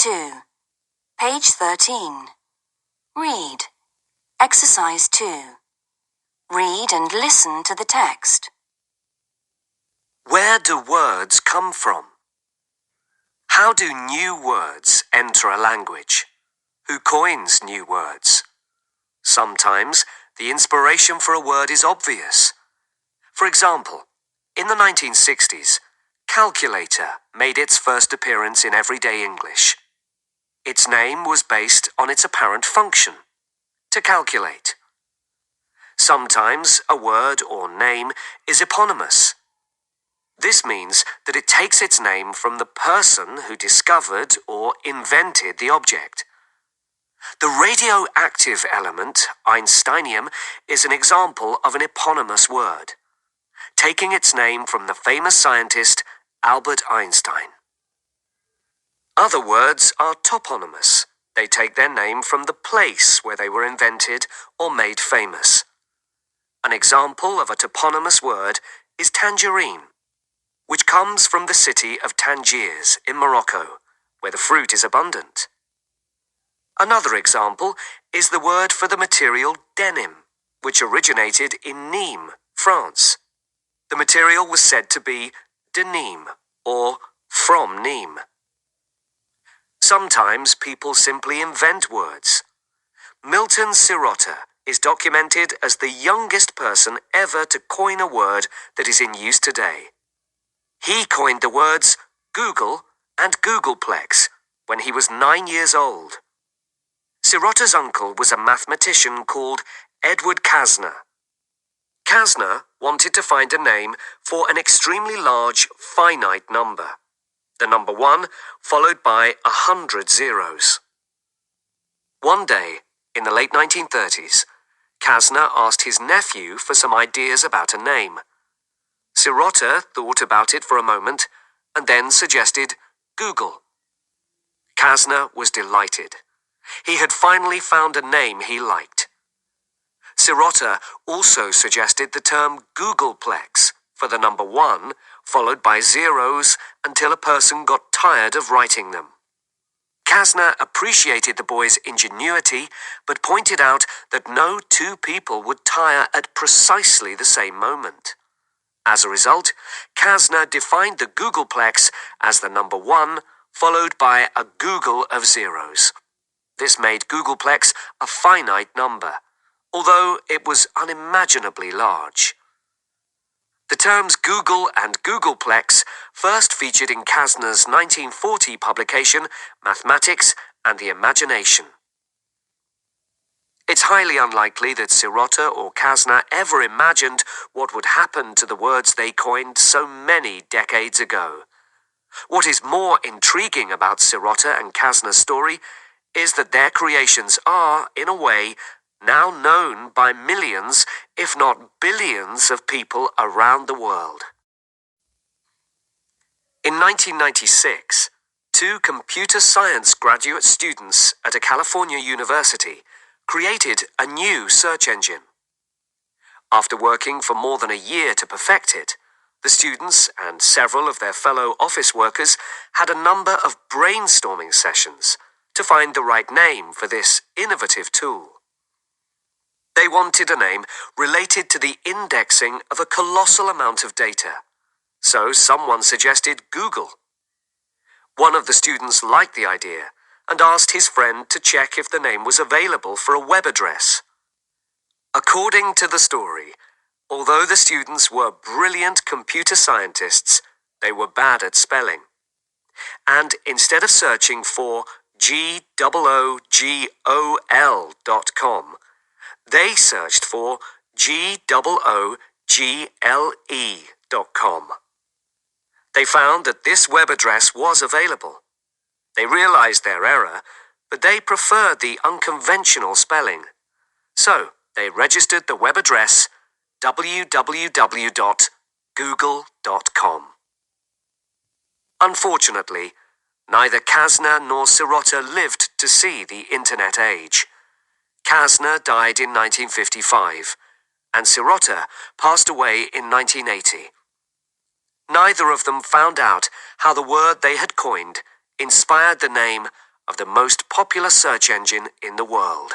2. Page 13. Read. Exercise 2. Read and listen to the text. Where do words come from? How do new words enter a language? Who coins new words? Sometimes the inspiration for a word is obvious. For example, in the 1960s, calculator made its first appearance in everyday English. Its name was based on its apparent function, to calculate. Sometimes a word or name is eponymous. This means that it takes its name from the person who discovered or invented the object. The radioactive element, Einsteinium, is an example of an eponymous word, taking its name from the famous scientist Albert Einstein. Other words are toponymous. They take their name from the place where they were invented or made famous. An example of a toponymous word is tangerine, which comes from the city of Tangiers in Morocco, where the fruit is abundant. Another example is the word for the material denim, which originated in Nîmes, France. The material was said to be de Nîmes, or from Nîmes. Sometimes people simply invent words. Milton Sirota is documented as the youngest person ever to coin a word that is in use today. He coined the words Google and Googleplex when he was 9 years old. Sirota's uncle was a mathematician called Edward Kasner. Kasner wanted to find a name for an extremely large finite number, the number 1 followed by 100 zeros. One day, in the late 1930s, Kasner asked his nephew for some ideas about a name. Sirota thought about it for a moment and then suggested Google. Kasner was delighted. He had finally found a name he liked. Sirota also suggested the term Googleplex for the number 1 followed by zeros until a person got tired of writing them. Kasner appreciated the boy's ingenuity but pointed out that no two people would tire at precisely the same moment. As a result, Kasner defined the Googleplex as the number 1 followed by a Google of zeros. This made Googleplex a finite number, although it was unimaginably large. The terms Google and Googleplex first featured in Kasner's 1940 publication, Mathematics and the Imagination. It's highly unlikely that Sirota or Kasner ever imagined what would happen to the words they coined so many decades ago. What is more intriguing about Sirota and Kasner's story is that their creations are, in a way, now known by millions, if not billions, of people around the world. In 1996, 2 computer science graduate students at a California university created a new search engine. After working for more than a year to perfect it, the students and several of their fellow office workers had a number of brainstorming sessions to find the right name for this innovative tool. They wanted a name related to the indexing of a colossal amount of data, so someone suggested Google. One of the students liked the idea and asked his friend to check if the name was available for a web address. According to the story, although the students were brilliant computer scientists, they were bad at spelling. And instead of searching for GOOGOL.com, they searched for GOOGLE.com. They found that this web address was available. They realized their error, but they preferred the unconventional spelling. So they registered the web address www.google.com. Unfortunately, neither Kasner nor Sirota lived to see the internet age. Kasner died in 1955, and Sirota passed away in 1980. Neither of them found out how the word they had coined inspired the name of the most popular search engine in the world.